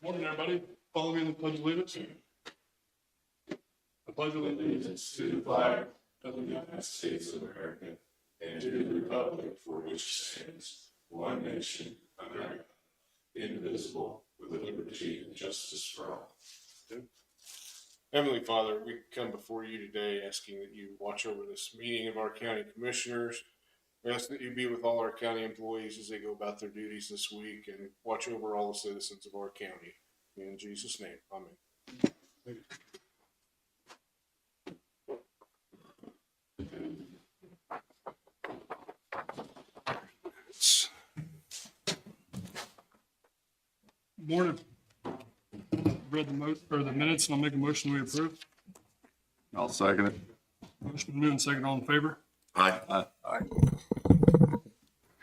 Morning, everybody. Follow me in the Pledge of Allegiance. I pledge allegiance to the flag of the United States of America and to the republic for which it stands, one nation, under God, indivisible, with liberty and justice for all. Heavenly Father, we come before you today asking that you watch over this meeting of our county commissioners. We ask that you be with all our county employees as they go about their duties this week and watch over all the citizens of our county. In Jesus' name, amen. Morning. Read the minutes, and I'll make a motion we approve. I'll second it. Motion moved and second. All in favor? Aye. Aye.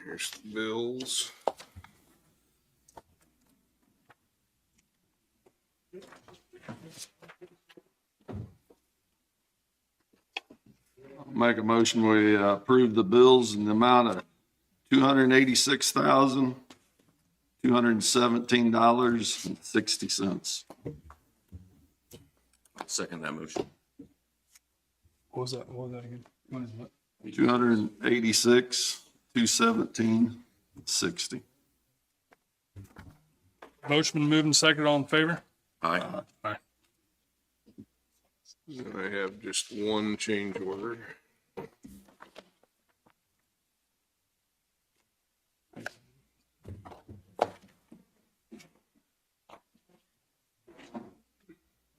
Here's the bills. Make a motion, we approve the bills in the amount of $286,217.60. Second that motion. What was that? What was that again? What is that? 286,217.60. Motion been moved and second. All in favor? Aye. Aye. And I have just one change order.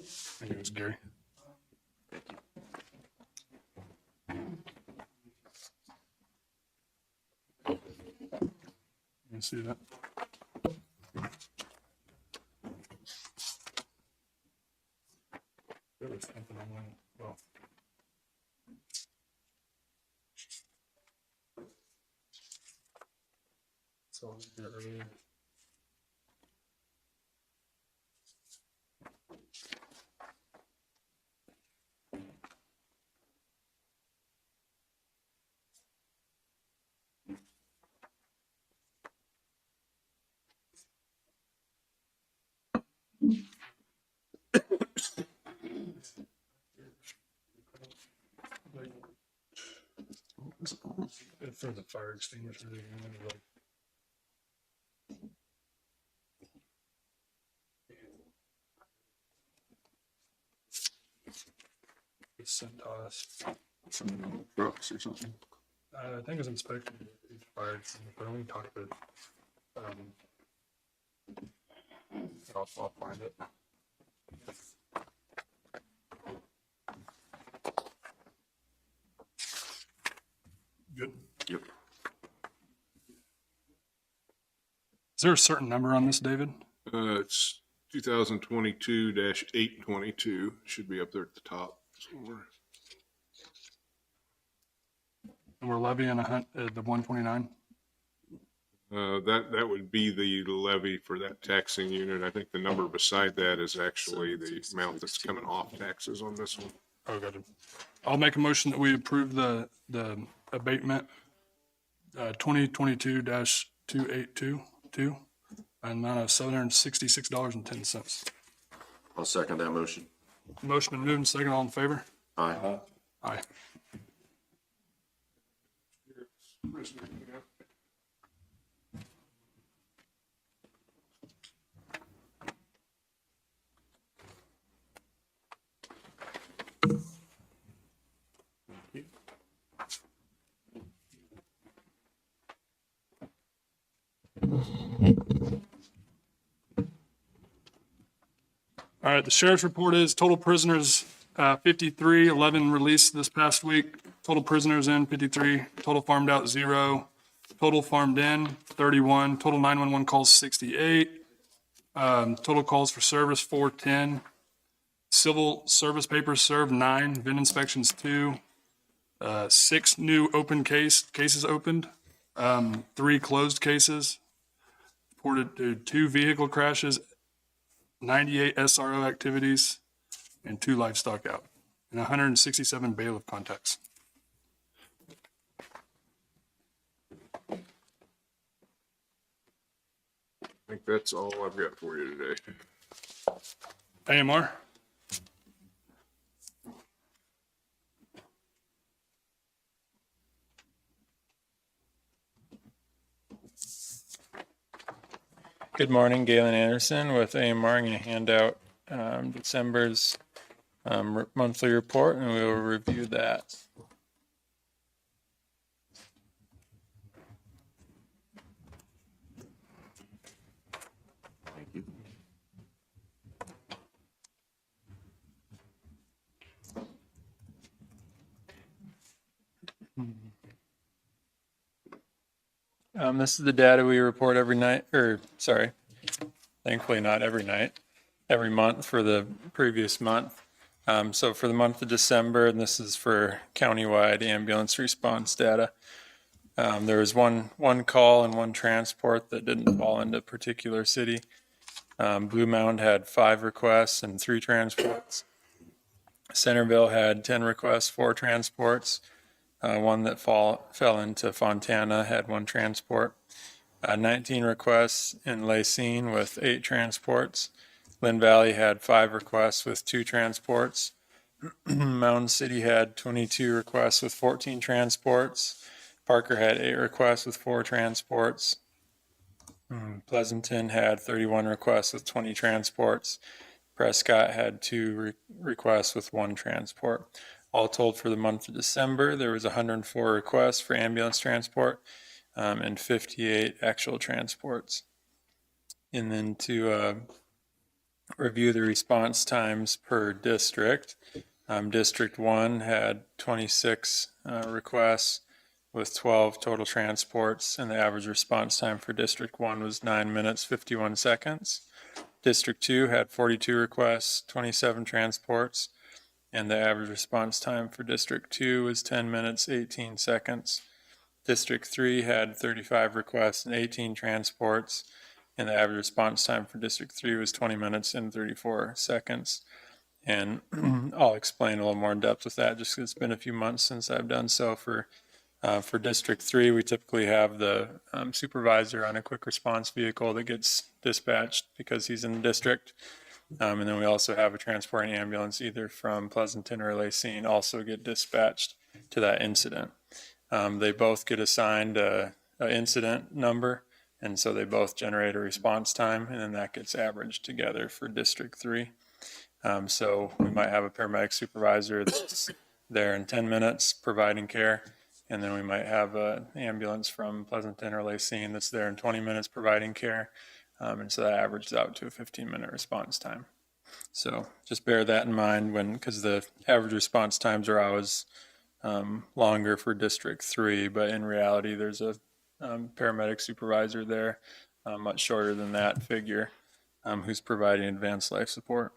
I think it was Gary. You see that? There was something on that. Well. So I was here earlier. For the fire extinguisher, you know, like. It's sent to us. Some trucks or something. I think it's inspected each fire extinguisher, but I only talked with, I'll find it. Good. Yep. Is there a certain number on this, David? It's 2022-822. Should be up there at the top somewhere. And we're levying the 129? That would be the levy for that taxing unit. I think the number beside that is actually the amount that's coming off taxes on this one. Oh, gotcha. I'll make a motion that we approve the abatement 2022-2822, an amount of $766.10. I'll second that motion. Motion been moved and second. All in favor? Aye. Aye. All right, the sheriff's report is total prisoners 53, 11 released this past week. Total prisoners in 53, total farmed out 0, total farmed in 31, total 911 calls 68, total calls for service 410, civil service papers served 9, VIN inspections 2, 6 new open cases opened, 3 closed cases, reported to 2 vehicle crashes, 98 SRO activities, and 2 livestock out. and 167 bailiff contacts. I think that's all I've got for you today. AMR? Good morning, Galen Anderson with AMR. I'm going to hand out December's monthly report, and we will review that. Thank you. This is the data we report every night, or sorry, thankfully not every night, every month for the previous month. So for the month of December, and this is for countywide ambulance response data, there was one call and one transport that didn't fall into a particular city. Blue Mound had 5 requests and 3 transports. Centerville had 10 requests, 4 transports. One that fell into Fontana had 1 transport. 19 requests in Lacine with 8 transports. Linn Valley had 5 requests with 2 transports. Mountain City had 22 requests with 14 transports. Parker had 8 requests with 4 transports. Pleasanton had 31 requests with 20 transports. Prescott had 2 requests with 1 transport. All told, for the month of December, there was 104 requests for ambulance transport and 58 actual transports. And then to review the response times per district, District 1 had 26 requests with 12 total transports, and the average response time for District 1 was 9 minutes, 51 seconds. District 2 had 42 requests, 27 transports, and the average response time for District 2 was 10 minutes, 18 seconds. District 3 had 35 requests and 18 transports, and the average response time for District 3 was 20 minutes and 34 seconds. And I'll explain a little more in depth with that, just because it's been a few months since I've done so. For District 3, we typically have the supervisor on a quick response vehicle that gets dispatched because he's in the district. And then we also have a transporting ambulance either from Pleasanton or Lacine also get dispatched to that incident. They both get assigned a incident number, and so they both generate a response time, and then that gets averaged together for District 3. So we might have a paramedic supervisor that's there in 10 minutes providing care, and then we might have an ambulance from Pleasanton or Lacine that's there in 20 minutes providing care. And so that averages out to a 15-minute response time. So just bear that in mind because the average response times are always longer for District 3, but in reality, there's a paramedic supervisor there, much shorter than that figure, who's providing advanced life support.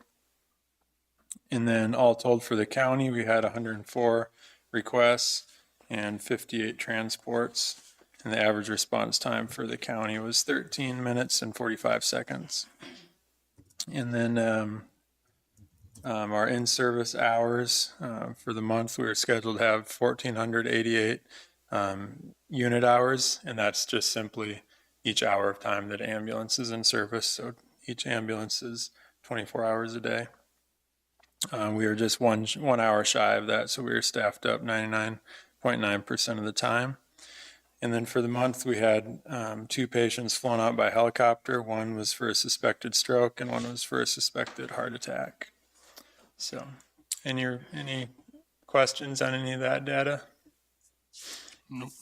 And then all told for the county, we had 104 requests and 58 transports. And the average response time for the county was 13 minutes and 45 seconds. And then our in-service hours for the month, we were scheduled to have 1,488 unit hours, and that's just simply each hour of time that ambulance is in service. So each ambulance is 24 hours a day. We were just one hour shy of that, so we were staffed up 99.9% of the time. And then for the month, we had 2 patients flown out by helicopter. One was for a suspected stroke, and one was for a suspected heart attack. So, any questions on any of that data? Nope.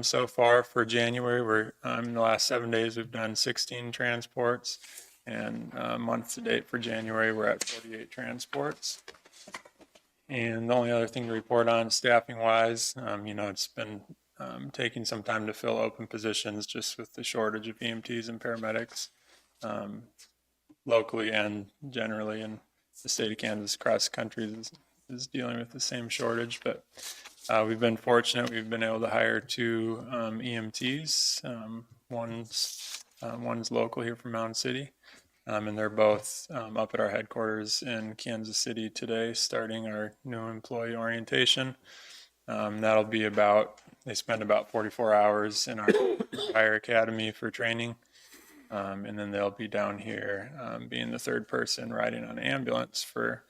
So far for January, we're in the last 7 days, we've done 16 transports, and month to date for January, we're at 48 transports. And the only other thing to report on, staffing-wise, it's been taking some time to fill open positions just with the shortage of EMTs and paramedics locally and generally in the state of Kansas. Across the country is dealing with the same shortage, but we've been fortunate. We've been able to hire 2 EMTs. One's local here from Mountain City, And they're both up at our headquarters in Kansas City today, starting our new employee orientation. That'll be they spend about 44 hours in our fire academy for training. And then they'll be down here being the third person riding on an ambulance for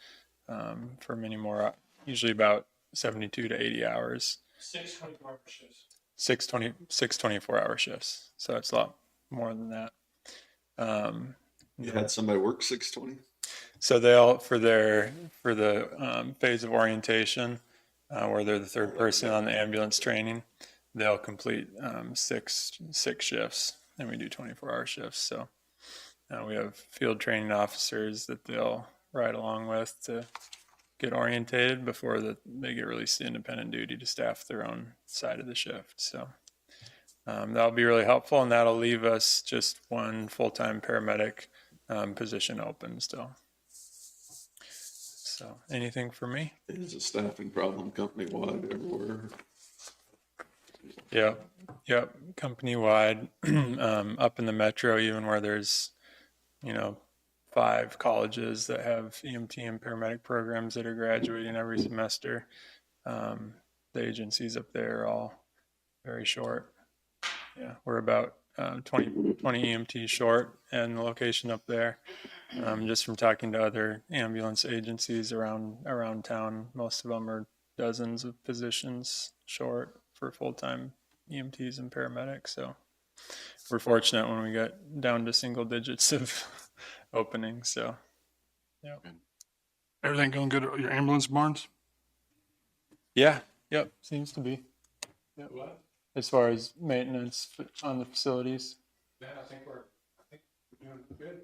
many more, usually about 72 to 80 hours. 24-hour shifts. So it's a lot more than that. You had somebody work 620? So they'll for the phase of orientation, where they're the third person on the ambulance training, they'll complete six shifts, and we do 24-hour shifts. So we have field training officers that they'll ride along with to get orientated before they get released to independent duty to staff their own side of the shift. So that'll be really helpful, and that'll leave us just one full-time paramedic position open still. So anything for me? It is a staffing problem company-wide everywhere. Yep. Company-wide, up in the metro, even where there's, 5 colleges that have EMT and paramedic programs that are graduating every semester. The agencies up there are all very short. Yeah, we're about 20 EMT short in the location up there. Just from talking to other ambulance agencies around town, most of them are dozens of positions short for full-time EMTs and paramedics. So we're fortunate when we get down to single digits of openings. So yeah. Everything going good at your ambulance, Barnes? Yeah. Yep. Seems to be. Yep. As far as maintenance on the facilities. Yeah, I think we're doing good.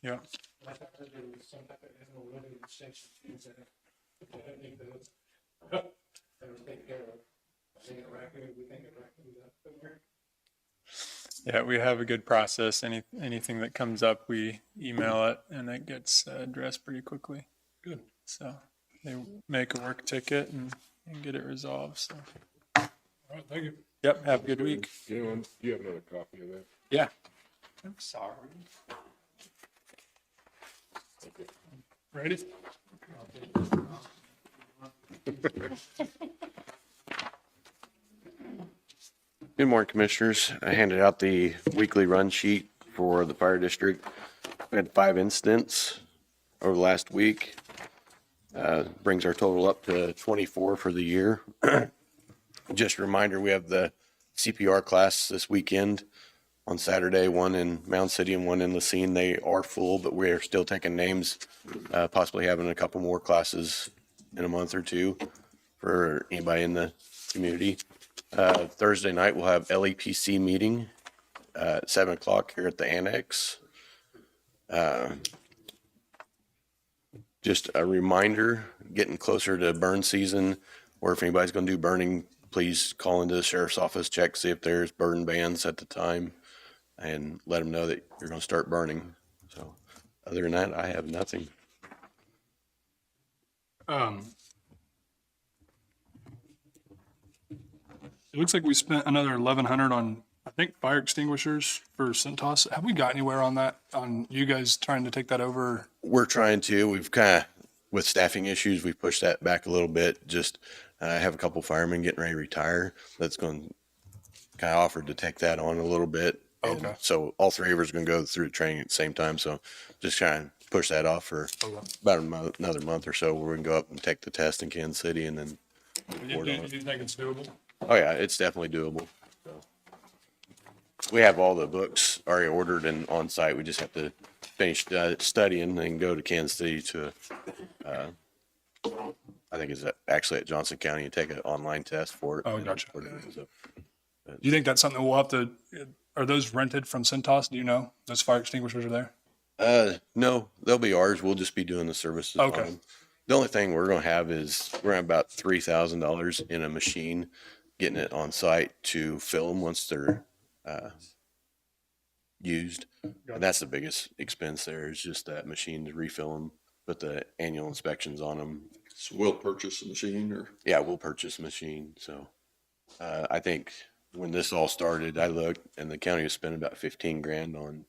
Yeah. I thought that there was some type of animal living extension things that I think that was, that was taken care of. I think it raccoon, we think it raccoon's up somewhere. Yeah, we have a good process. Anything that comes up, we email it, and it gets addressed pretty quickly. Good. So they make a work ticket and get it resolved. So. All right, thank you. Yep. Have a good week. Do you have another copy of that? Yeah. I'm sorry. Ready? Good morning, Commissioners. I handed out the weekly run sheet for the fire district. We had 5 incidents over the last week. Brings our total up to 24 for the year. Just a reminder, we have the CPR class this weekend on Saturday, one in Mound City and one in Linn. They are full, but we are still taking names, possibly having a couple more classes in a month or two for anybody in the community. Thursday night, we'll have LEPC meeting at 7:00 here at the annex. Just a reminder, getting closer to burn season, or if anybody's going to do burning, please call into the sheriff's office, check, see if there's burn bans at the time, and let them know that you're going to start burning. So other than that, I have nothing. It looks like we spent another 1,100 on, I think, fire extinguishers for Centos. Have we got anywhere on that, on you guys trying to take that over? We're trying to. We've kind of, with staffing issues, we've pushed that back a little bit. Just have a couple firemen getting ready to retire. That's going to kind of offered to take that on a little bit. And Okay. so all 3 of us are going to go through training at the same time. So just trying to push that off for about another month or so, where we can go up and take the test in Kansas City and then. Do you think it's doable? Oh yeah, it's definitely doable. So, we have all the books already ordered and on site. We just have to finish studying and go to Kansas City to, I think it's actually at Johnson County, and take an online test for it. Oh, gotcha. So, Do you think that's something that we'll have to, are those rented from Centos? Do you know? Those fire extinguishers are there? no, they'll be ours. We'll just be doing the services on Okay. them. The only thing we're going to have is we're going to have about $3,000 in a machine, getting it on site to fill them once they're used. And that's the biggest expense there, is just that machine to refill them, put the annual inspections on them. So we'll purchase a machine, or? Yeah, we'll purchase a machine. So I think when this all started, I looked and the county was spending about 15 grand on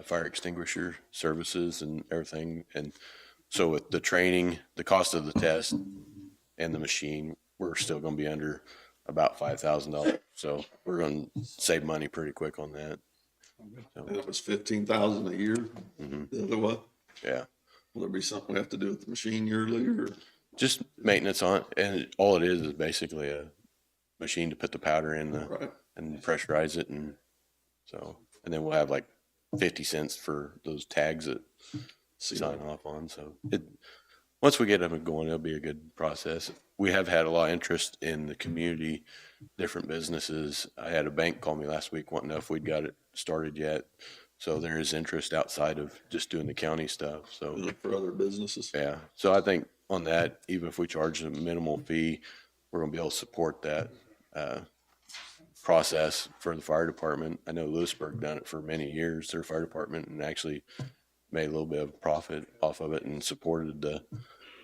fire extinguisher services and everything. And so with the training, the cost of the test and the machine, we're still going to be under about $5,000. So we're going to save money pretty quick on that. And it was 15,000 a year. The other one, Yeah. will there be something we have to do with the machine yearly or? Just maintenance on it. And all it is basically a machine to put the powder in Right. and pressurize it. And so, and then we'll have like 50 cents for those tags that sign off on. So once we get them going, it'll be a good process. We have had a lot of interest in the community, different businesses. I had a bank call me last week wanting to know if we'd got it started yet. So there is interest outside of just doing the county stuff. So Look for other businesses. yeah. So I think on that, even if we charge a minimal fee, we're going to be able to support that process for the fire department. I know Lewisburg done it for many years, their fire department, and actually made a little bit of profit off of it and supported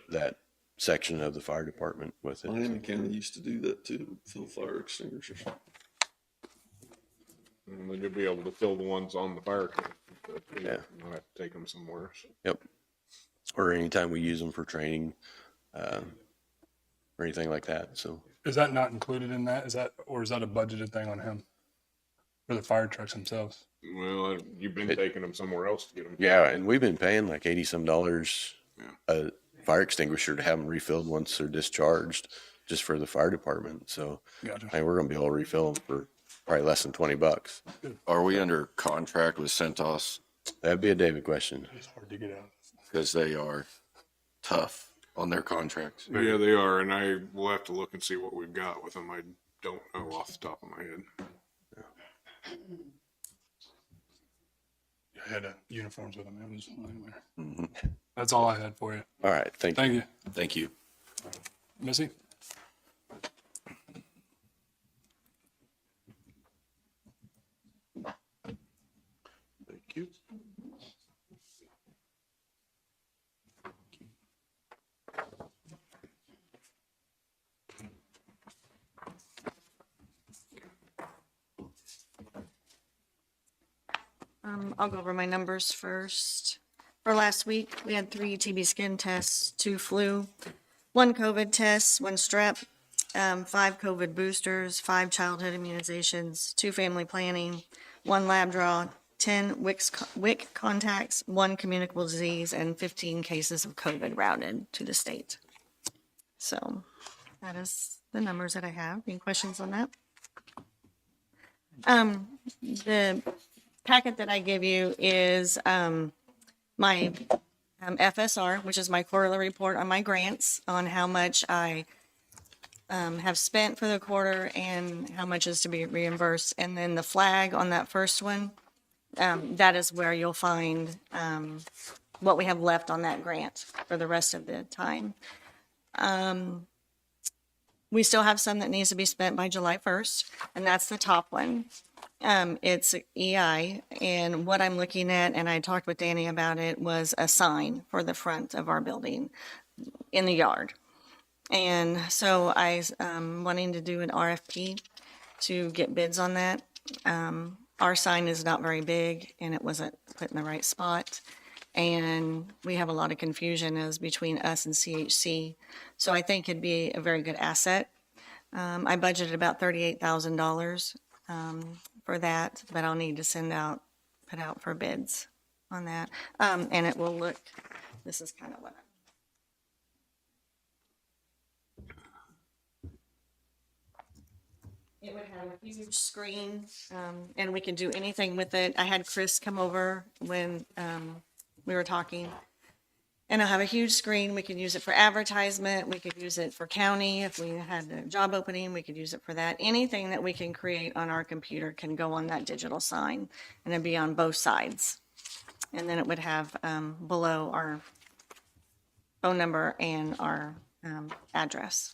that section of the fire department with it. Miami County used to do that too, fill fire extinguishers. And then you'll be able to fill the ones on the fire truck. Yeah. You'll have to take them somewhere. Yep. Or anytime we use them for training or anything like that. So Is that not included in that? Or is that a budgeted thing on him? For the fire trucks themselves? Well, you've been taking them somewhere else to get them. yeah, and we've been paying like $80 some a fire extinguisher to have them refilled once they're discharged, just for the fire department. So Gotcha. I mean, we're gonna be able to refill them for probably less than $20. Are we under contract with Centos? That'd be a David question. It's hard to get out. Because they are tough on their contracts. Yeah, they are, and I will have to look and see what we've got with them. I don't know off the top of my head. I had uniforms with them. It was anyway. That's all I had for you. All right, thank you. Thank you. Thank you. Missy? Thank you. I'll go over my numbers first. For last week, we had 3 TB skin tests, 2 flu, 1 COVID test, 1 strep, 5 COVID boosters, 5 childhood immunizations, 2 family planning, 1 lab draw, 10 WIC contacts, 1 communicable disease, and 15 cases of COVID routed to the state. So that is the numbers that I have. Any questions on that? The packet that I give you is my FSR, which is my quarterly report on my grants, on how much I have spent for the quarter and how much is to be reimbursed. And then the flag on that first one, that is where you'll find what we have left on that grant for the rest of the time. We still have some that needs to be spent by July 1st, and that's the top one. It's EI, and what I'm looking at, and I talked with Danny about it, was a sign for the front of our building in the yard. And so I wanting to do an RFP to get bids on that. Our sign is not very big, and it wasn't put in the right spot. And we have a lot of confusion as between us and CHC. So I think it'd be a very good asset. I budgeted about $38,000 for that, but I'll need to put out for bids on that. And it will look, this is kind of what it would have a huge screen, and we can do anything with it. I had Chris come over when we were talking. And I'll have a huge screen. We could use it for advertisement. We could use it for county. If we had a job opening, we could use it for that. Anything that we can create on our computer can go on that digital sign, and it'd be on both sides. And then it would have below our phone number and our address.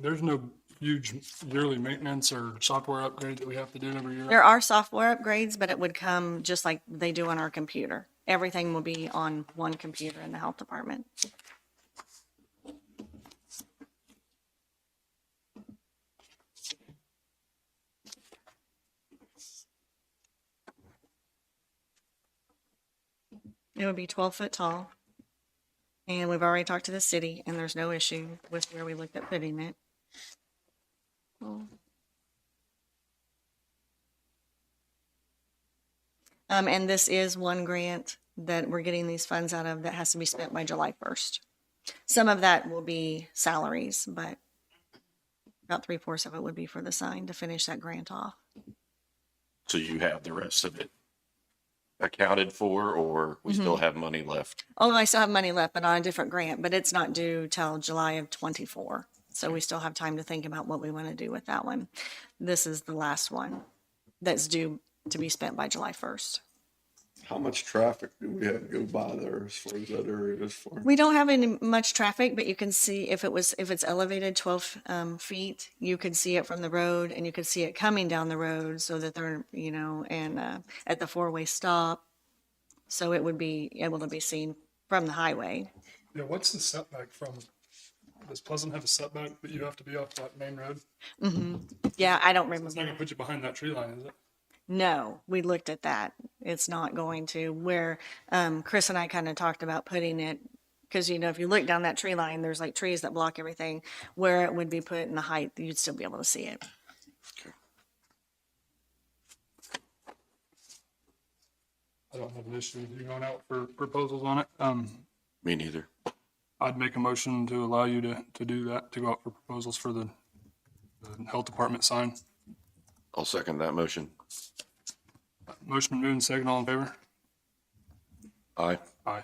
There's no huge yearly maintenance or software upgrade that we have to do every year? There are software upgrades, but it would come just like they do on our computer. Everything will be on one computer in the health department. It would be 12 foot tall. And we've already talked to the city, and there's no issue with where we looked at putting it. And this is one grant that we're getting these funds out of that has to be spent by July 1st. Some of that will be salaries, but about 3/4 of it would be for the sign to finish that grant off. So you have the rest of it accounted for, or we still have money left? Oh, I still have money left, but on a different grant, but it's not due till July of 24. So we still have time to think about what we want to do with that one. This is the last one that's due to be spent by July 1st. How much traffic do we have to go by there as far as that area is for? We don't have any much traffic, but you can see if it's elevated 12 feet, you could see it from the road and you could see it coming down the road so that they're, and at the four-way stop. So it would be able to be seen from the highway. Yeah, what's the setback from, does Pleasant have a setback that you have to be off that main road? Yeah, I don't It's remember. not gonna put you behind that tree line, is it? No, we looked at that. It's not going to. Where Chris and I kind of talked about putting it, because if you look down that tree line, there's like trees that block everything. Where it would be put in the height, you'd still be able to see it. I don't have an issue with you going out for proposals on it. Me neither. I'd make a motion to allow you to do that, to go out for proposals for the health department sign. I'll second that motion. Motion been moved and second, all in favor? Aye. Aye.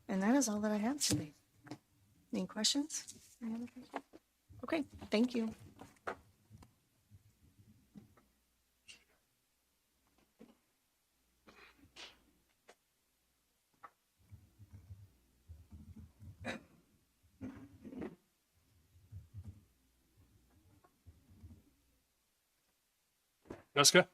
And that is all that I have today. Any questions? Any other questions? Okay, thank you. Jessica?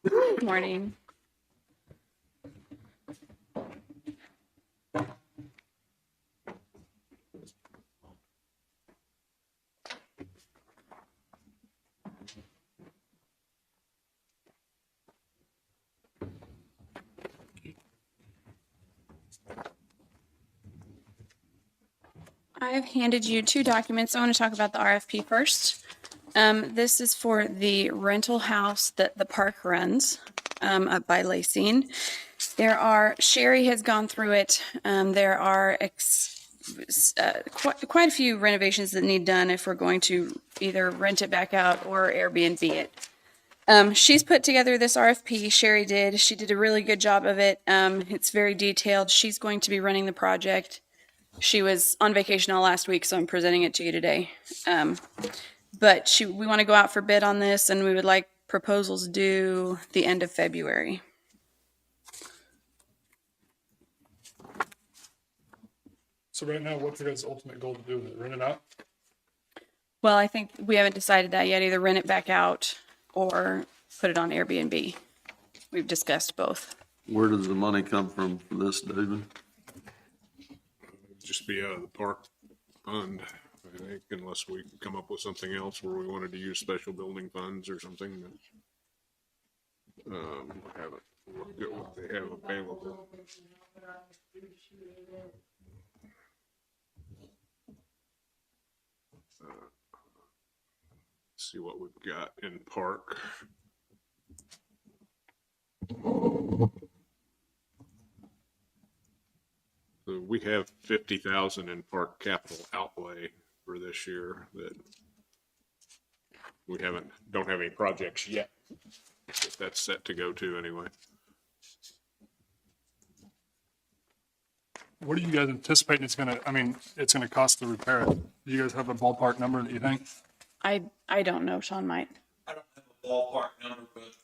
Good morning. I've handed you two documents. I want to talk about the RFP first. This is for the rental house that the park runs up by Lacine. Sherry has gone through it. There are quite a few renovations that need done if we're going to either rent it back out or Airbnb it. She's put together this RFP. Sherry did. She did a really good job of it. It's very detailed. She's going to be running the project. She was on vacation all last week, so I'm presenting it to you today. But we want to go out for bid on this, and we would like proposals due the end of February. So right now, what's your guys' ultimate goal to do with it? Rent it out? Well, I think we haven't decided that yet. Either rent it back out or put it on Airbnb. We've discussed both. Where does the money come from for this, David? Just be out of the park fund, I think, unless we come up with something else where we wanted to use special building funds or something. Haven't looked at what they have available. See what we've got in park. So we have 50,000 in park capital outlay for this year that we don't have any projects yet. If that's set to go to anyway. What are you guys anticipating it's gonna cost to repair it? Do you guys have a ballpark number that you think? I don't know. Sean might. I don't have a ballpark number, but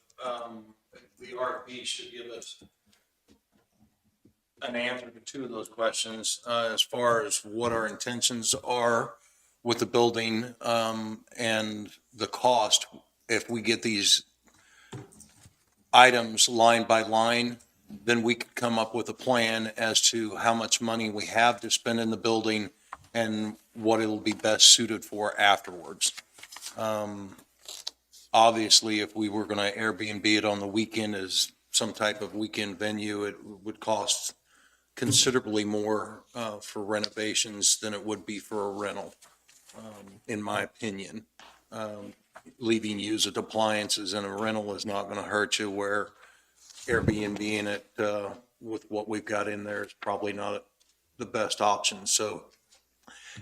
the RFP should give us an answer to two of those questions, as far as what our intentions are with the building, and the cost. If we get these items line by line, then we could come up with a plan as to how much money we have to spend in the building and what it'll be best suited for afterwards. Obviously, if we were gonna Airbnb it on the weekend as some type of weekend venue, it would cost considerably more, for renovations than it would be for a rental, in my opinion. Leaving used appliances in a rental is not gonna hurt you, where Airbnb-ing it, with what we've got in there is probably not the best option. So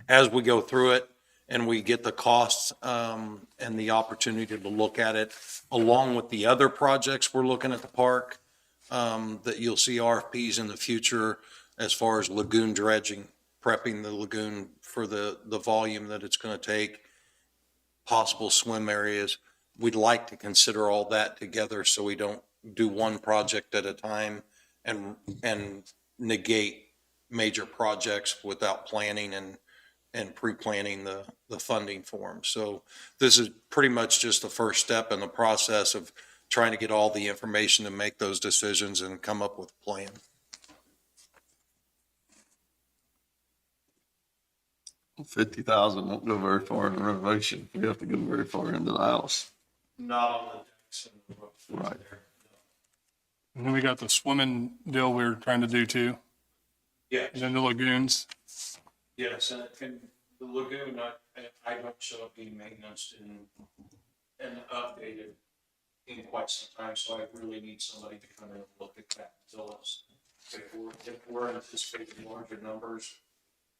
as we go through it and we get the costs, and the opportunity to look at it, along with the other projects we're looking at the park, that you'll see RFPs in the future as far as lagoon dredging, prepping the lagoon for the volume that it's going to take, possible swim areas. We'd like to consider all that together so we don't do one project at a time and negate major projects without planning and pre-planning the funding for them. So this is pretty much just the first step in the process of trying to get all the information to make those decisions and come up with a plan. $50,000 won't go very far in the renovation. We have to go very far into the house. Not on the decks and the roof. Right. And then we got the swimming deal we were trying to do too, Yeah. and then the lagoons. Yes, and the lagoon, I don't show up being maintenance and updated in quite some time, so I really need somebody to come in and look at that and tell us if we're anticipating larger numbers,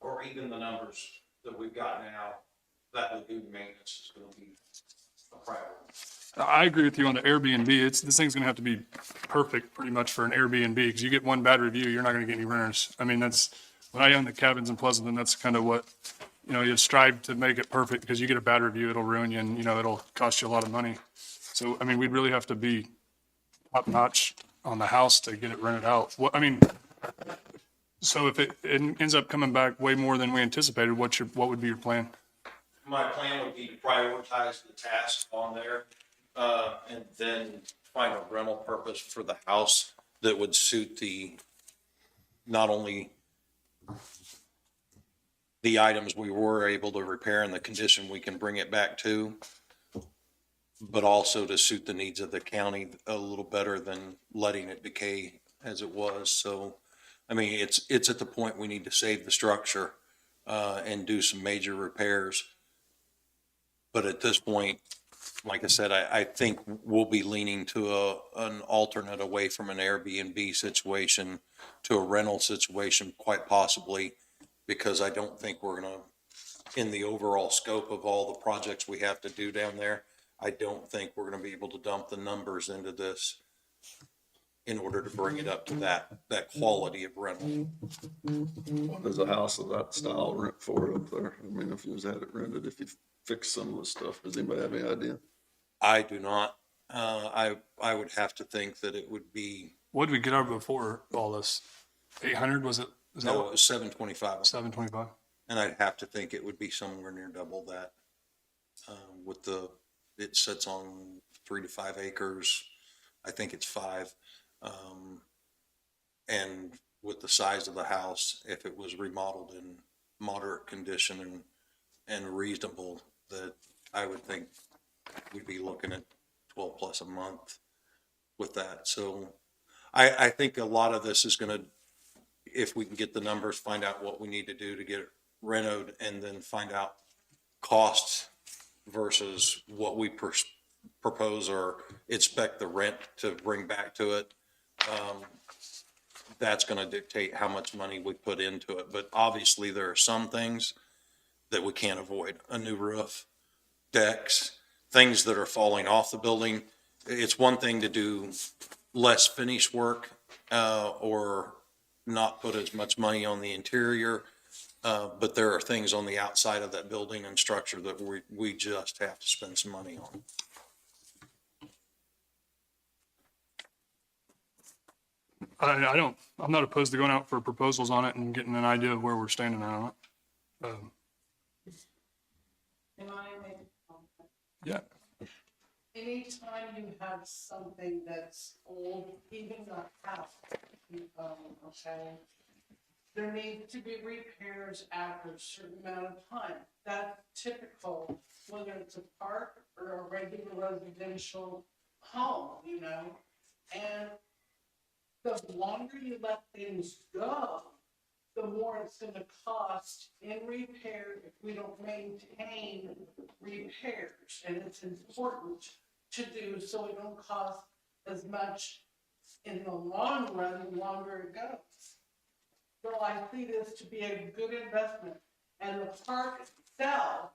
or even the numbers that we've got now, that lagoon maintenance is gonna be a priority. I agree with you on the Airbnb. This thing's gonna have to be perfect pretty much for an Airbnb, because you get one bad review, you're not gonna get any renters. I mean, that's, when I owned the cabins in Pleasanton, that's kind of what, you strive to make it perfect, because you get a bad review, it'll ruin you, and, it'll cost you a lot of money. So, I mean, we'd really have to be top notch on the house to get it rented out. So if it ends up coming back way more than we anticipated, what would be your plan? My plan would be to prioritize the tasks on there, and then find a rental purpose for the house that would suit not only the items we were able to repair and the condition we can bring it back to, but also to suit the needs of the county a little better than letting it decay as it was. So, I mean, it's at the point we need to save the structure, and do some major repairs. But at this point, like I said, I think we'll be leaning to an alternate away from an Airbnb situation to a rental situation, quite possibly, because I don't think we're gonna, in the overall scope of all the projects we have to do down there, I don't think we're gonna be able to dump the numbers into this in order to bring it up to that quality of rental. What does a house of that style rent for up there? I mean, if you was had it rented, if you fix some of the stuff, does anybody have any idea? I do not. I would have to think that it would be, What did we get out of before all this? 800, was it? Is that no, it what? was 725. 725? And I'd have to think it would be somewhere near double that. It sits on 3 to 5 acres. I think it's 5. And with the size of the house, if it was remodeled in moderate condition and reasonable, that I would think we'd be looking at 12 plus a month with that. So I think a lot of this is gonna, if we can get the numbers, find out what we need to do to get it renoed, and then find out costs versus what we propose or expect the rent to bring back to it. That's going to dictate how much money we put into it. But obviously there are some things that we can't avoid. A new roof, decks, things that are falling off the building. It's one thing to do less finish work, or not put as much money on the interior. But there are things on the outside of that building and structure that we just have to spend some money on. I'm not opposed to going out for proposals on it and getting an idea of where we're standing on it. Can I make a comment? Yeah. Anytime you have something that's old, even a house, okay, there need to be repairs after a certain amount of time. That's typical, whether it's a park or a regular residential home, you know? And the longer you let things go, the more it's gonna cost in repair if we don't maintain repairs. And it's important to do so it don't cost as much in the long run, the longer it goes. So I see this to be a good investment, and the park itself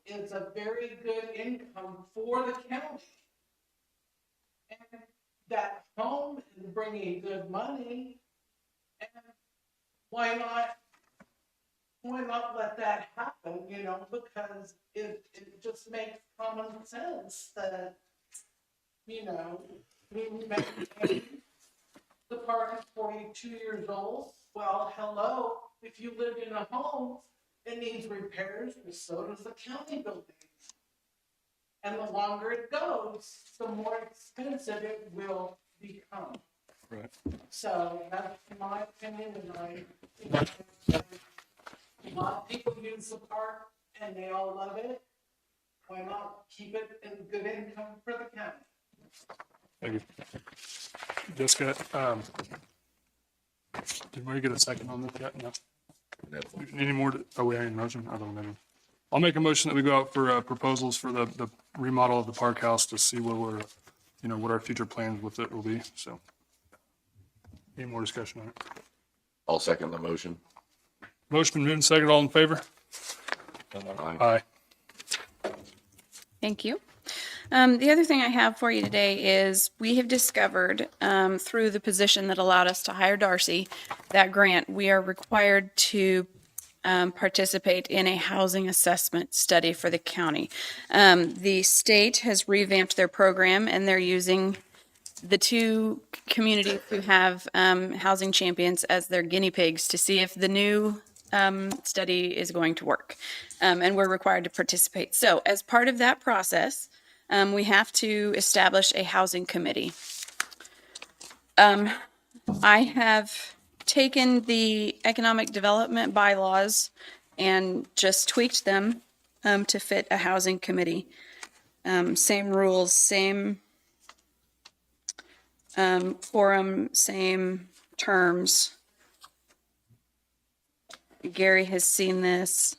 is a very good income for the county. And that home is bringing good money, and why not let that happen, you know, because it just makes common sense that, you know, we maintain the park is 42 years old. Well, hello, if you live in a home, it needs repairs, and so does the county building. And the longer it goes, the more expensive it will become. Right. So that's my opinion, and a lot of people use the park and they all love it. Why not keep it in good income for the county? Thank you. Jessica, did we get a second on this yet? No. Any more? Oh, we have a motion? I don't know. I'll make a motion that we go out for proposals for the remodel of the park house to see where we're, you know, what our future plans with it will be. So any more discussion on it? I'll second the motion. Motion been moved and seconded. All in favor? Aye. Aye. Thank you. The other thing I have for you today is we have discovered through the position that allowed us to hire Darcy, that grant, we are required to participate in a housing assessment study for the county. The state has revamped their program and they're using the two communities who have housing champions as their guinea pigs to see if the new study is going to work. And we're required to participate. So as part of that process, we have to establish a housing committee. I have taken the economic development bylaws and just tweaked them to fit a housing committee. Same rules, same quorum, same terms. Gary has seen this.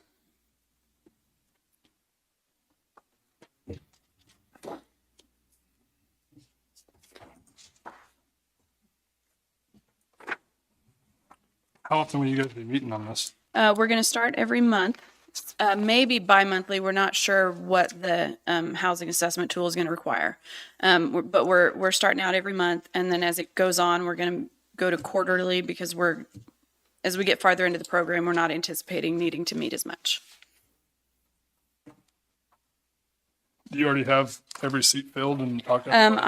How often will you guys be meeting on this? We're going to start every month, maybe bi-monthly. We're not sure what the housing assessment tool is going to require. But we're starting out every month, and then as it goes on, we're going to go to quarterly because as we get farther into the program, we're not anticipating needing to meet as much. Do you already have every seat filled and talked about?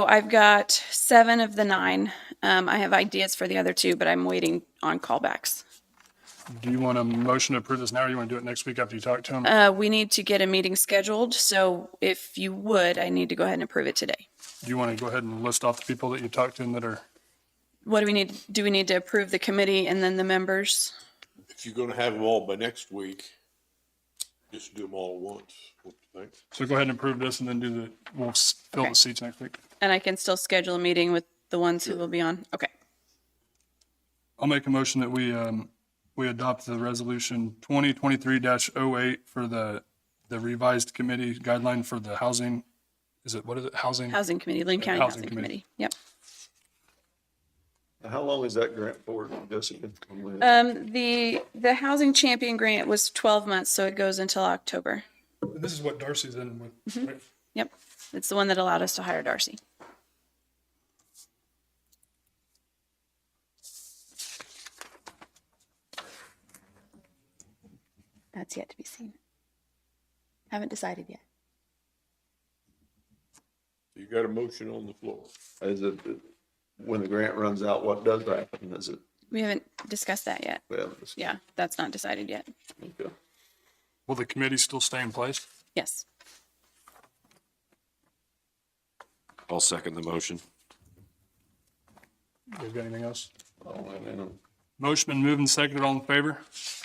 I've got 7 of the 9. I have ideas for the other 2, but I'm waiting on callbacks. Do you want a motion to approve this now, or you want to do it next week after you talk to them? We need to get a meeting scheduled, so if you would, I need to go ahead and approve it today. Do you want to go ahead and list off the people that you talked to and that are? What do we need? Do we need to approve the committee and then the members? If you're gonna have them all by next week, just do them all at once. What do you think? So go ahead and approve this and then we'll fill Okay. the seats next week. And I can still schedule a meeting with the ones who will be on? Okay. I'll make a motion that we adopt the resolution 2023-08 for the revised committee guideline for the housing. What is it? Housing Housing Committee, Linn County Housing Housing Committee. Committee. Yep. How long is that grant for, Jessica? The Housing Champion grant was 12 months, so it goes until October. This is what Darcy's in with, right? Yep. It's the one that allowed us to hire Darcy. That's yet to be seen. Haven't decided yet. You got a motion on the floor. Is it, when the grant runs out, what does happen? Is it, We haven't discussed that yet. well, it's- Yeah, that's not decided yet. okay. Will the committee still stay in place? Yes. I'll second the motion. You guys got anything else? Oh, I don't know. Motion been moved and seconded. All in favor?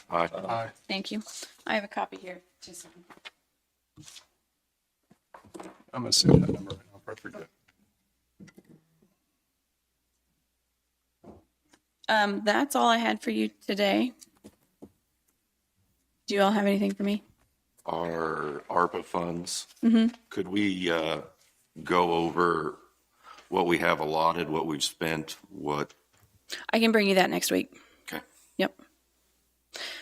Aye. Aye. Thank you. I have a copy here. to sign. I'm gonna see that number. I'll probably forget. That's all I had for you today. Do you all have anything for me? Our ARPA funds, Mm-hmm. could we go over what we have allotted, what we've spent, what? I can bring you that next week. Okay. Yep.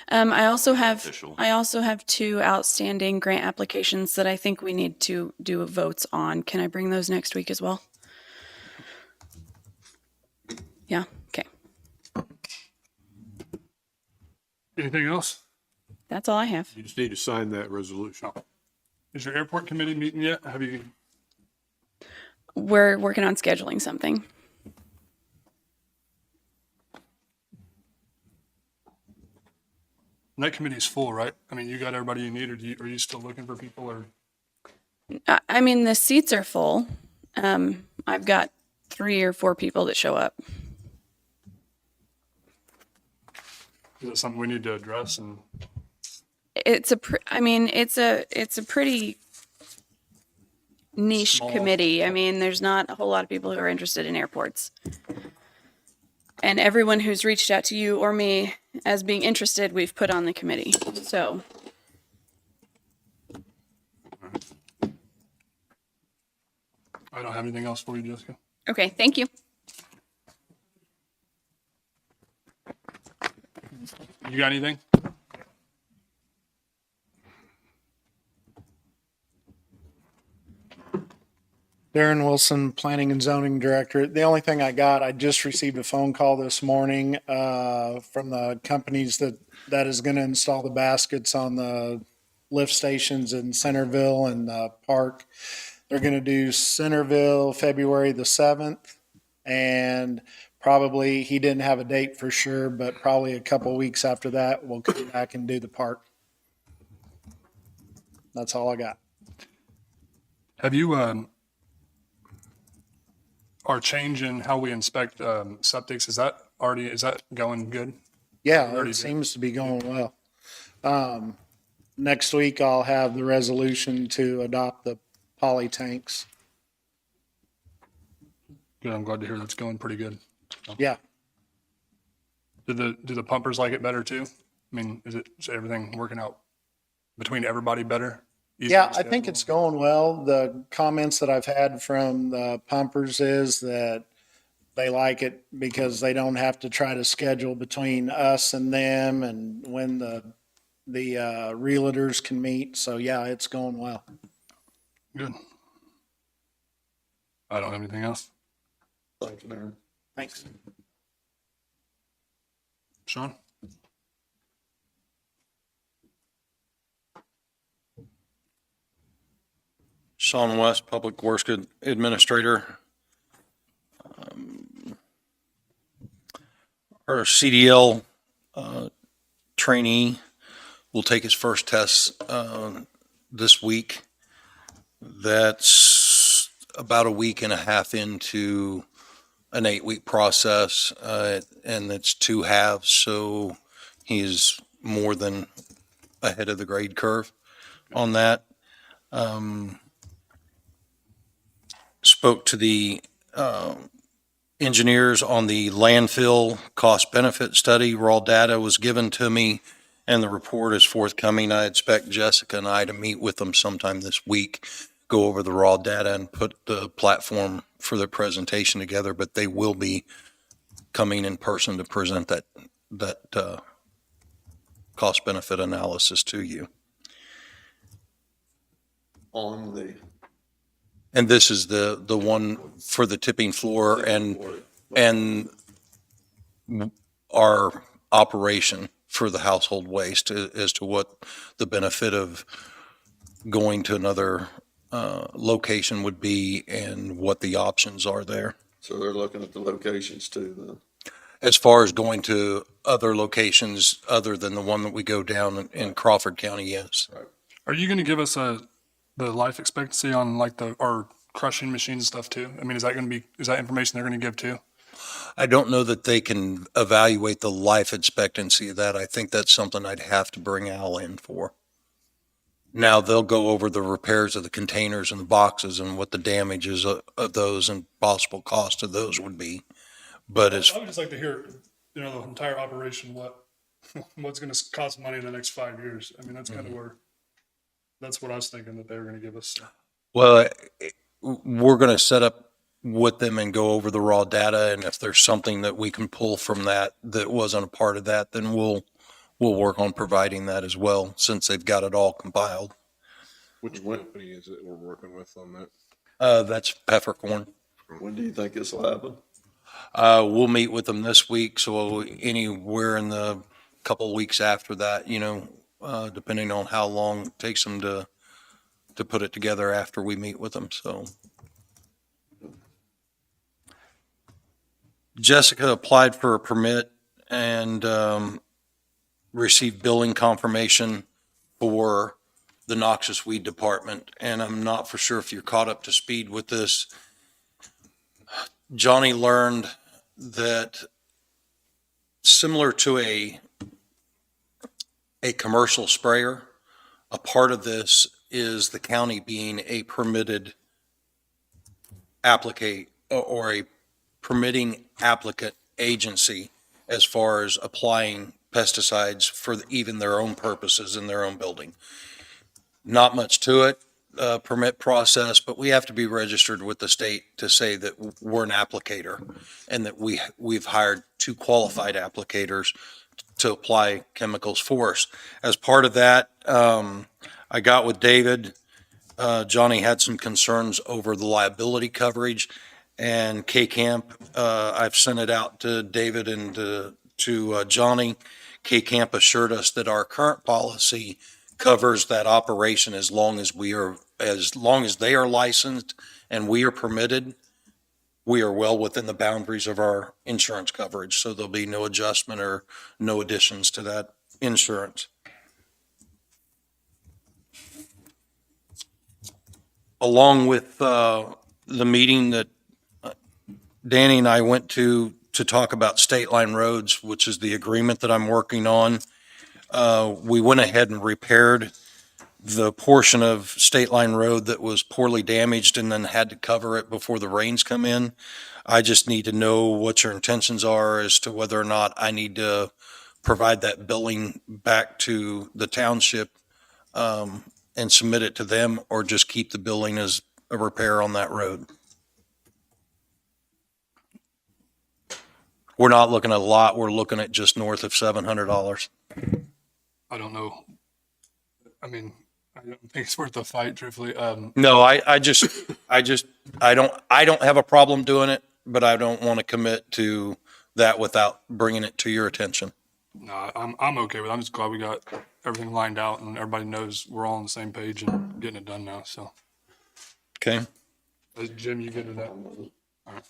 I also Official. have 2 outstanding grant applications that I think we need to do votes on. Can I bring those next week as well? Yeah. Okay. Anything else? That's all I have. You just need to sign that resolution. Is your airport committee meeting yet? Have you? We're working on scheduling something. That committee's full, right? I mean, you got everybody you need, or are you still looking for people, or? I mean, the seats are full. I've got 3 or 4 people that show up. Is it something we need to address? And It's a pretty niche Small. committee. I mean, there's not a whole lot of people who are interested in airports. And everyone who's reached out to you or me as being interested, we've put on the committee. So, I don't have anything else for you, Jessica. okay, thank you. You got anything? Darren Wilson, Planning and Zoning Director. The only thing I got, I just received a phone call this morning from the companies that is going to install the baskets on the lift stations in Centerville and the park. They're going to do Centerville February the 7th, and probably, he didn't have a date for sure, but probably a couple weeks after that, we'll come back and do the park. That's all I got. Have you, our change in how we inspect septics, is that going good? Yeah, Already it did. seems to be going well. Next week, I'll have the resolution to adopt the poly tanks. Good, I'm glad to hear that's going pretty good. Yeah, Do the pumpers like it better too? I mean, is everything working out between everybody better? Easier yeah, to I think schedule? it's going well. The comments that I've had from the pumpers is that they like it because they don't have to try to schedule between us and them and when the realtors can meet. So yeah, it's going well. Good. I don't have anything else. Thanks, Darren. Thanks. Sean? Sean West, Public Works Administrator. Our CDL trainee will take his first test this week. That's about a week and a half into an 8-week process, and it's 2 halves, so he's more than ahead of the grade curve on that. Spoke to the engineers on the landfill cost benefit study. Raw data was given to me and the report is forthcoming. I expect Jessica and I to meet with them sometime this week, go over the raw data and put the platform for their presentation together, but they will be coming in person to present that cost benefit analysis to you. On the. And this is the one for the tipping floor and our operation for the household waste as to what the benefit of going to another location would be and what the options are there. So they're looking at the locations too, then. As far as going to other locations other than the one that we go down in Crawford County, yes. Are you going to give us the life expectancy on like our crushing machines and stuff too? I mean, is that information they're going to give too? I don't know that they can evaluate the life expectancy of that. I think that's something I'd have to bring Al in for. Now they'll go over the repairs of the containers and the boxes and what the damages of those and possible cost of those would be. But as I would just like to hear, the entire operation, what's gonna cost money in the next 5 years. I mean, that's kind of that's what I was thinking that they were gonna give us. well, we're going to set up with them and go over the raw data. And if there's something that we can pull from that that wasn't a part of that, then we'll work on providing that as well, since they've got it all compiled. Which company is it we're working with on that? That's Peppercorn. When do you think this will happen? We'll meet with them this week, so anywhere in the couple of weeks after that, depending on how long it takes them to put it together after we meet with them, so. Jessica applied for a permit and received billing confirmation for the noxious weed department, and I'm not for sure if you're caught up to speed with this. Johnny learned that similar to a commercial sprayer, a part of this is the county being a permitted applicant or a permitting applicant agency as far as applying pesticides for even their own purposes in their own building. Not much to it, permit process, but we have to be registered with the state to say that we're an applicator and that we've hired 2 qualified applicators to apply chemicals for us. As part of that, I got with David. Johnny had some concerns over the liability coverage, and K-Camp, I've sent it out to David and to Johnny. K-Camp assured us that our current policy covers that operation as long as they are licensed and we are permitted. We are well within the boundaries of our insurance coverage, so there'll be no adjustment or no additions to that insurance. Along with the meeting that Danny and I went to talk about state line roads, which is the agreement that I'm working on, we went ahead and repaired the portion of state line road that was poorly damaged and then had to cover it before the rains come in. I just need to know what your intentions are as to whether or not I need to provide that billing back to the township and submit it to them, or just keep the billing as a repair on that road. We're not looking at a lot. We're looking at just north of $700. I don't know. I mean, I don't think it's worth the fight, truthfully. No, I don't have a problem doing it, but I don't want to commit to that without bringing it to your attention. No, I'm okay with it. I'm just glad we got everything lined out and everybody knows we're all on the same page and getting it done now, so. Okay. Jim, you good with that? All right.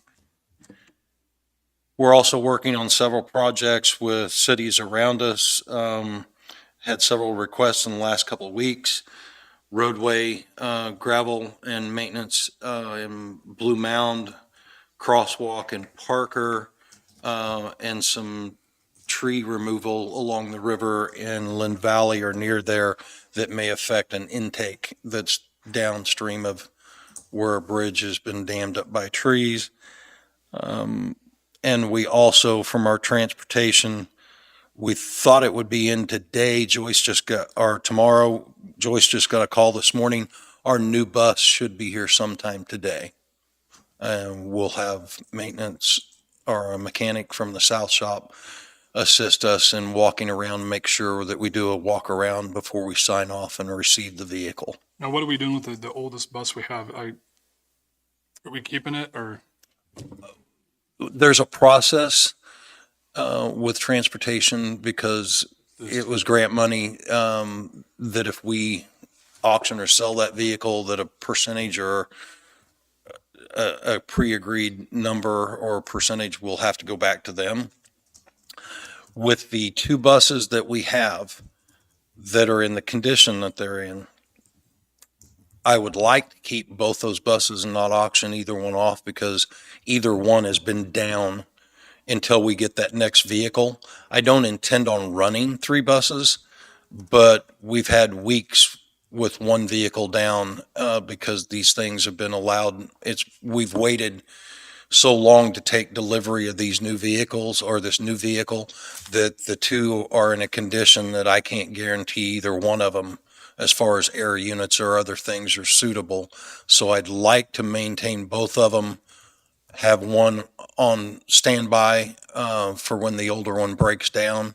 We're also working on several projects with cities around us. Had several requests in the last couple of weeks. Roadway, gravel and maintenance in Blue Mound, crosswalk in Parker, and some tree removal along the river in Linn Valley or near there that may affect an intake that's downstream of where a bridge has been dammed up by trees. And we also, from our transportation, we thought it would be in today. Tomorrow. Joyce just got a call this morning. Our new bus should be here sometime today. And we'll have maintenance or a mechanic from the South Shop assist us in walking around, make sure that we do a walk around before we sign off and receive the vehicle. Now, what are we doing with the oldest bus we have? Are we keeping it or? There's a process with transportation because it was grant money that if we auction or sell that vehicle, that a percentage or a pre-agreed number or percentage will have to go back to them. With the 2 buses that we have that are in the condition that they're in, I would like to keep both those buses and not auction either one off, because either one has been down until we get that next vehicle. I don't intend on running 3 buses, but we've had weeks with one vehicle down, because these things have been allowed. We've waited so long to take delivery of these new vehicles, or this new vehicle, that the two are in a condition that I can't guarantee either one of them, as far as air units or other things, are suitable. So I'd like to maintain both of them, have one on standby for when the older one breaks down,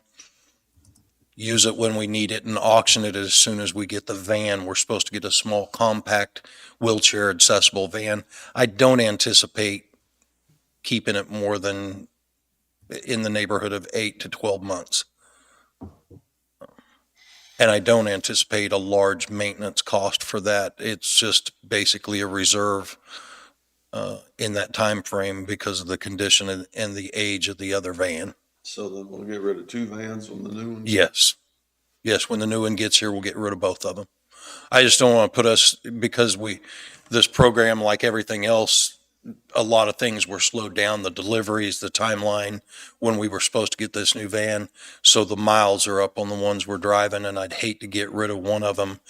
use it when we need it, and auction it as soon as we get the van. We're supposed to get a small, compact, wheelchair accessible van. I don't anticipate keeping it more than in the neighborhood of 8 to 12 months. And I don't anticipate a large maintenance cost for that. It's just basically a reserve in that time frame because of the condition and the age of the other van. So then we'll get rid of 2 vans when the new ones. Yes. Yes, when the new one gets here, we'll get rid of both of them. I just don't want to put us, because this program, like everything else, a lot of things were slowed down, the deliveries, the timeline, when we were supposed to get this new van. So the miles are up on the ones we're driving, and I'd hate to get rid of one of them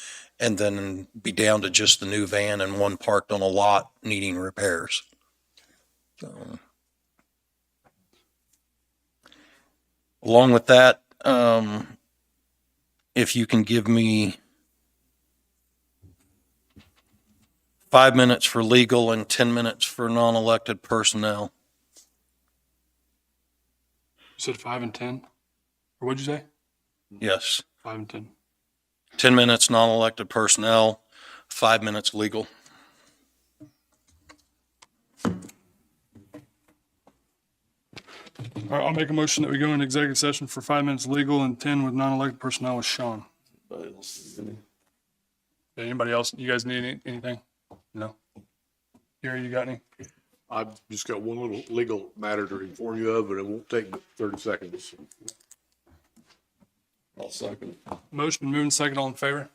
and then be down to just the new van and one parked on a lot needing repairs. So, along with that, if you can give me 5 minutes for legal and 10 minutes for non-elected personnel. You said 5 and 10? Or what'd you say? Yes. 5 and 10. 10 minutes non-elected personnel, 5 minutes legal. All right, I'll make a motion that we go into executive session for 5 minutes legal and 10 with non-elected personnel with Sean. Anybody else? You guys need anything? No? Gary, you got any? I've just got one little legal matter to inform you of, and it won't take but 30 seconds. I'll second. Motion moving second, all in favor?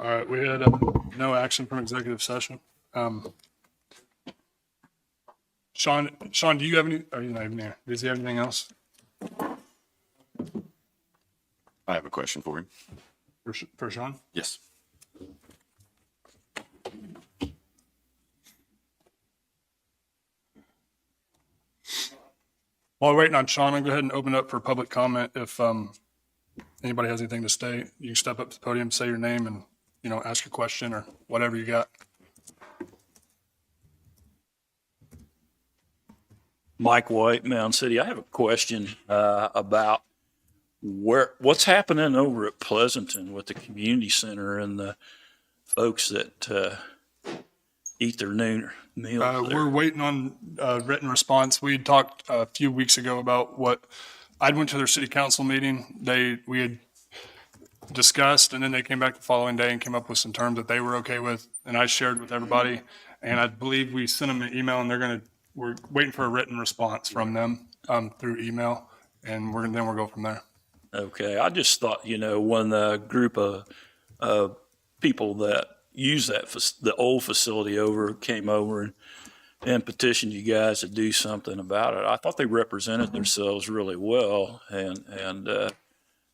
All right, we had no action from executive session. Sean, do you have any, are you not even there? Does he have anything else I have a question for him. for Sean? Yes. While we're waiting on Sean, I'll go ahead and open up for public comment. If anybody has anything to say, you can step up to the podium, say your name, and, ask a question or whatever you got. Mike White, Mound City. I have a question about what's happening over at Pleasanton with the community center and the folks that eat their noon meals there. We're waiting on written response. We talked a few weeks ago about what I went to their city council meeting. We had discussed, and then they came back the following day and came up with some terms that they were okay with, and I shared with everybody. And I believe we sent them an email, and we're waiting for a written response from them through email, and then we'll go from there. Okay, I just thought, when the group of people that use the old facility came over and petitioned you guys to do something about it, I thought they represented themselves really well, and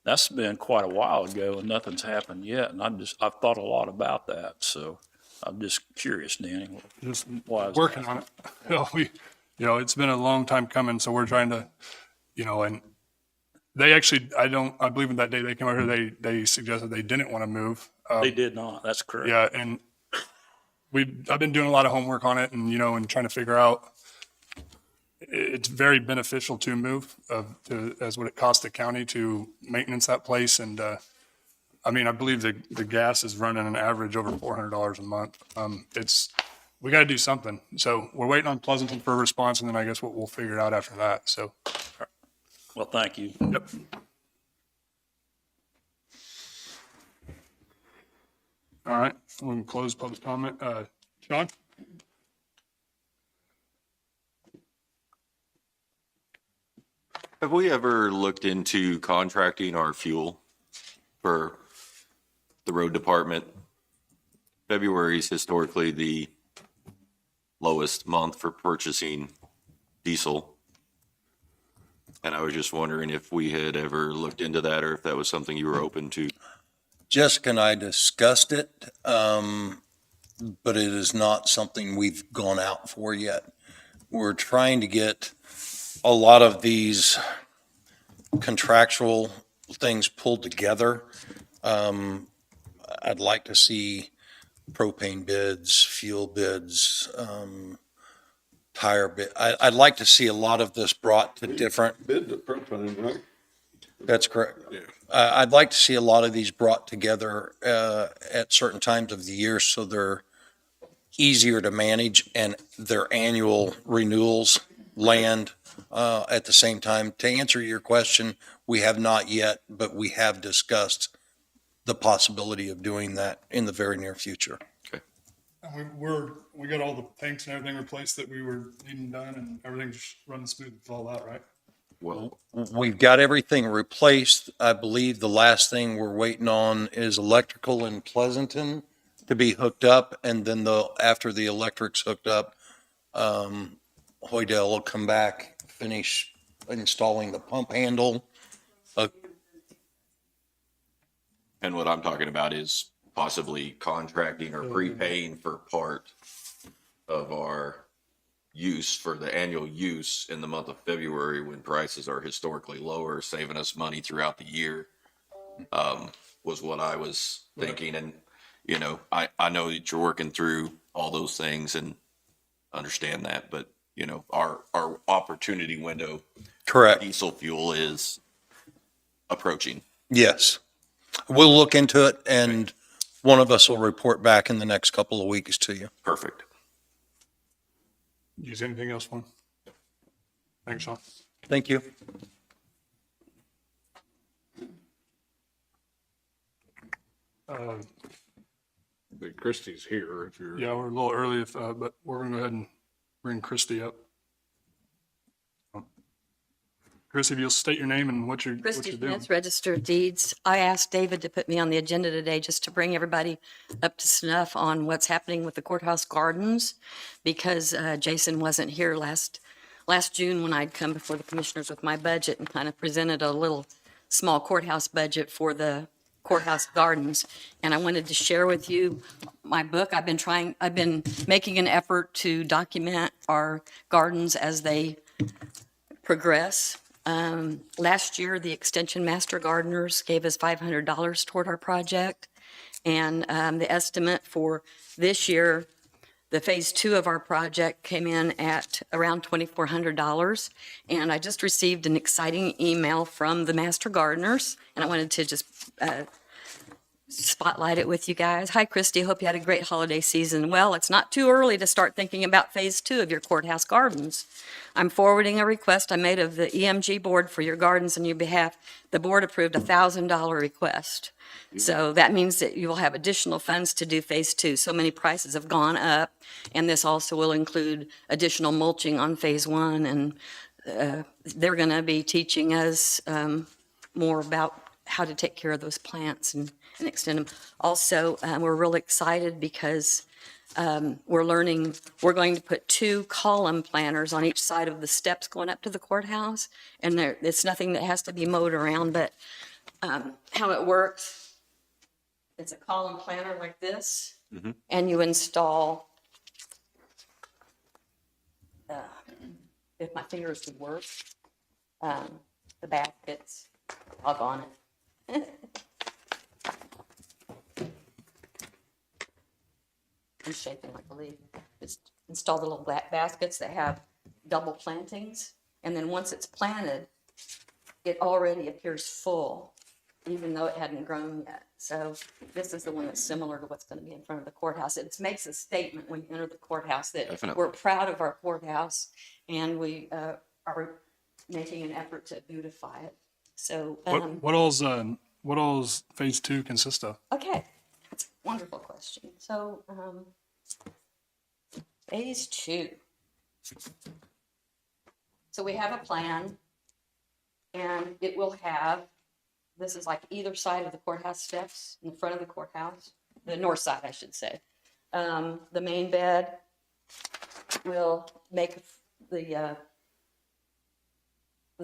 that's been quite a while ago, and nothing's happened yet. And I've thought a lot about that, so I'm just curious, Danny. Just why I was working asking. on it. It's been a long time coming, so we're trying to, and they actually, I believe in that day they came out here, they suggested they didn't want to move. They did not. That's correct. Yeah, and I've been doing a lot of homework on it, and and trying to figure out. It's very beneficial to move as what it costs the county to maintenance that place, and I believe the gas is running an average over $400 a month. We got to do something. So we're waiting on Pleasanton for a response, and then I guess we'll figure it out after that. So. Well, thank you. Yep. All right, we can close public comment. Sean? Have we ever looked into contracting our fuel for the road department? February is historically the lowest month for purchasing diesel. And I was just wondering if we had ever looked into that or if that was something you were open to. Jessica and I discussed it, but it is not something we've gone out for yet. We're trying to get a lot of these contractual things pulled together. I'd like to see propane bids, fuel bids, tire bid. I'd like to see a lot of this brought to different. Bid the propane, right? That's correct. I'd like to see a lot of these brought together at certain times of the year so they're easier to manage and their annual renewals land at the same time. To answer your question, we have not yet, but we have discussed the possibility of doing that in the very near future. We got all the tanks and everything replaced that we were needing done, and everything's running smooth with all that, right? Well, We've got everything replaced. I believe the last thing we're waiting on is electrical in Pleasanton to be hooked up, and then after the electric's hooked up, Hoydell will come back, finish installing the pump handle. and what I'm talking about is possibly contracting or prepaying for part of our use for the annual use in the month of February when prices are historically lower, saving us money throughout the year, was what I was thinking. And, I know that you're working through all those things and understand that, but, our opportunity window. Correct. Diesel fuel is approaching. Yes. We'll look into it, and one of us will report back in the next couple of weeks to you. Perfect. Use anything else, one? Thanks, Sean. Thank you. But Christie's here if you're. Yeah, we're a little early, but we're gonna go ahead and bring Christie up. Chris, if you'll state your name and what you're Christy doing. Smith, Register of Deeds. I asked David to put me on the agenda today just to bring everybody up to snuff on what's happening with the courthouse gardens, because Jason wasn't here last June when I'd come before the commissioners with my budget and kind of presented a little small courthouse budget for the courthouse gardens. And I wanted to share with you my book. I've been making an effort to document our gardens as they progress. Last year, the Extension Master Gardeners gave us $500 toward our project. And the estimate for this year, the phase 2 of our project came in at around $2,400. And I just received an exciting email from the Master Gardeners, and I wanted to just spotlight it with you guys. Hi, Christy. Hope you had a great holiday season. Well, it's not too early to start thinking about phase 2 of your courthouse gardens. I'm forwarding a request I made of the EMG board for your gardens on your behalf. The board approved a $1,000 request. So that means that you will have additional funds to do phase 2. So many prices have gone up, and this also will include additional mulching on phase 1. And they're going to be teaching us more about how to take care of those plants and extend them. Also, we're really excited because we're going to put 2 column planters on each side of the steps going up to the courthouse. And it's nothing that has to be mowed around, but how it works, it's a column planter like this, and you install, if my fingers would work, the baskets, log on it. I'm shaking like a leaf. Just install the little black baskets that have double plantings, and then once it's planted, it already appears full, even though it hadn't grown yet. So this is the one that's similar to what's going to be in front of the courthouse. It makes a statement when you enter the courthouse that Definitely. we're proud of our courthouse, and we are making an effort to beautify it. So, What all's phase 2 consist of? okay, that's a wonderful question. So, phase 2. So we have a plan, and it will have, this is like either side of the courthouse steps in the front of the courthouse, the north side, I should say. The main bed will make the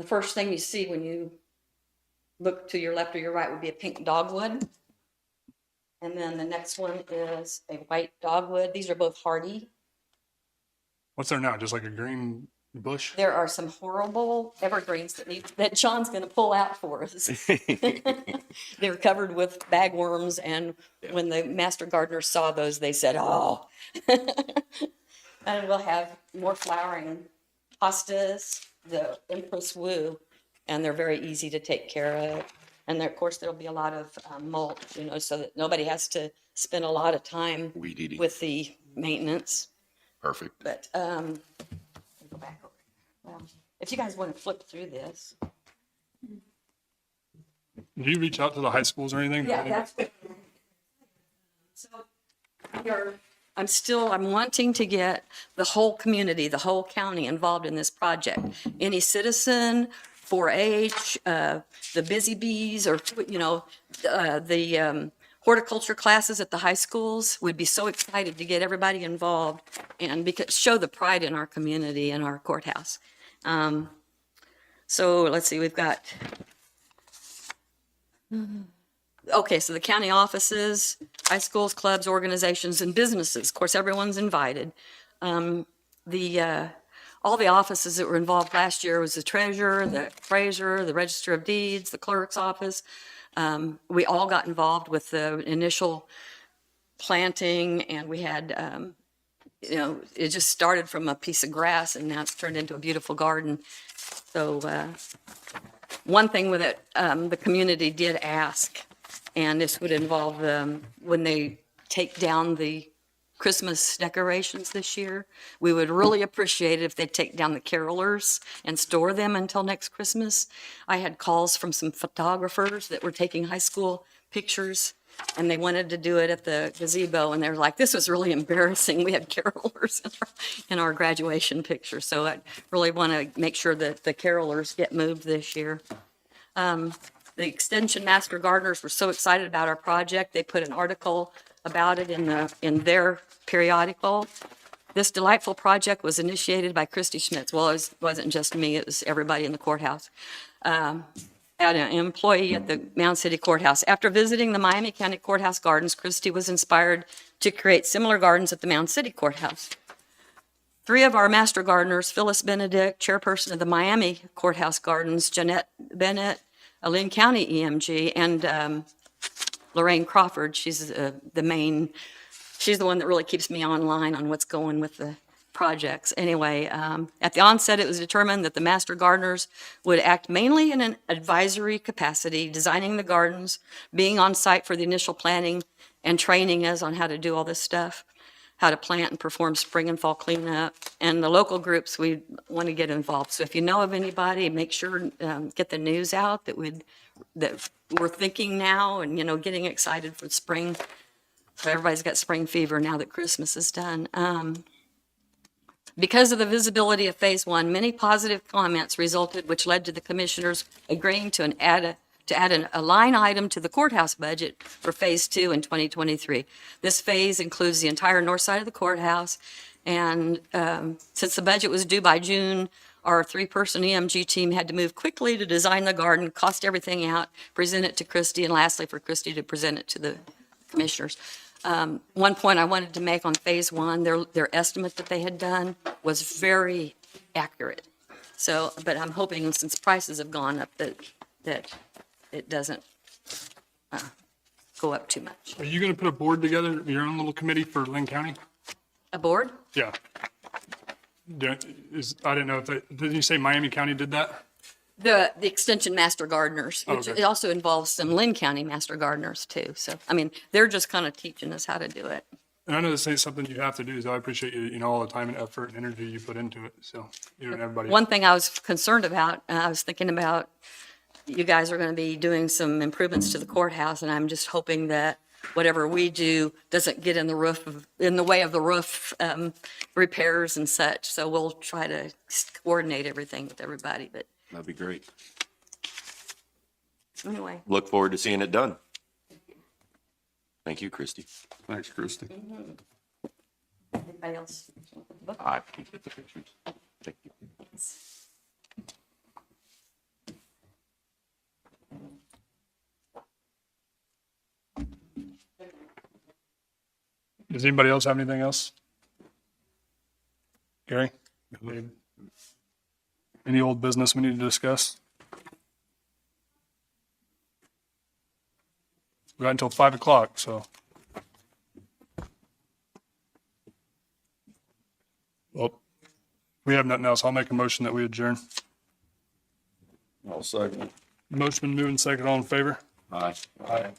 first thing you see when you look to your left or your right would be a pink dogwood. And then the next one is a white dogwood. These are both hardy. What's there now? Just like a green bush? There are some horrible evergreens that John's going to pull out for us. They're covered with bagworms, and when the master gardeners saw those, they said, "Oh." And we'll have more flowering hostas, the Empress Wu, and they're very easy to take care of. And there, of course, there'll be a lot of mulch, so that nobody has to spend a lot of time Weed eating. with the maintenance. Perfect. But go back over. Well, if you guys want to flip through this. Did you reach out to the high schools or anything? Yeah, that's what. So I'm wanting to get the whole community, the whole county involved in this project. Any citizen, 4-H, the busy bees, or, the horticulture classes at the high schools would be so excited to get everybody involved and show the pride in our community and our courthouse. So let's see, we've got, okay, so the county offices, high schools, clubs, organizations, and businesses. Of course, everyone's invited. All the offices that were involved last year was the treasurer, the appraiser, the register of deeds, the clerk's office. We all got involved with the initial planting, and we had, it just started from a piece of grass, and now it's turned into a beautiful garden. So one thing with it, the community did ask, and this would involve when they take down the Christmas decorations this year, we would really appreciate it if they take down the carolers and store them until next Christmas. I had calls from some photographers that were taking high school pictures, and they wanted to do it at the gazebo, and they were like, this was really embarrassing. We had carolers in our graduation picture, so I really want to make sure that the carolers get moved this year. The Extension Master Gardeners were so excited about our project, they put an article about it in their periodical. This delightful project was initiated by Christy Schmitz. Well, wasn't just me, it was everybody in the courthouse. At an employee at the Mound City Courthouse. After visiting the Miami County Courthouse Gardens, Christy was inspired to create similar gardens at the Mound City Courthouse. 3 of our master gardeners, Phyllis Benedict, chairperson of the Miami Courthouse Gardens, Jeanette Bennett, a Linn County EMG, and Lorraine Crawford, she's the one that really keeps me online on what's going with the projects. Anyway, at the onset, it was determined that the master gardeners would act mainly in an advisory capacity, designing the gardens, being on site for the initial planning, and training us on how to do all this stuff, how to plant and perform spring and fall cleanup. And the local groups, we want to get involved. So if you know of anybody, make sure, get the news out that we're thinking now and, getting excited for spring. So everybody's got spring fever now that Christmas is done. Because of the visibility of Phase 1, many positive comments resulted, which led to the commissioners agreeing to add a line item to the courthouse budget for Phase 2 in 2023. This phase includes the entire north side of the courthouse, and since the budget was due by June, our 3-person EMG team had to move quickly to design the garden, cost everything out, present it to Christy, and lastly, for Christy to present it to the commissioners. One point I wanted to make on Phase 1, their estimate that they had done was very accurate. So, but I'm hoping since prices have gone up that it doesn't go up too much. Are you going to put a board together, your own little committee for Linn County? A board? Yeah. I didn't know if did you say Miami County did that? The Extension Master Gardeners, which Okay. it also involves some Linn County Master Gardeners too. So, I mean, they're just kind of teaching us how to do it. And I know this ain't something you have to do, so I appreciate you, all the time and effort and energy you put into it. So you and everybody. One thing I was concerned about, I was thinking about, you guys are going to be doing some improvements to the courthouse, and I'm just hoping that whatever we do doesn't get in the way of the roof repairs and such. So we'll try to coordinate everything with everybody. But That'd be great. anyway, Look forward to seeing it done. Thank you, Christy. Thanks, Christy. anybody else? I can get the pictures. Thank you. Does anybody else have anything else? Gary? Dave? Any old business we need to discuss? We got until 5 o'clock, so. Well, we have nothing else. I'll make a motion that we adjourn. I'll second. Motion been moving second, all in favor? Aye. Aye.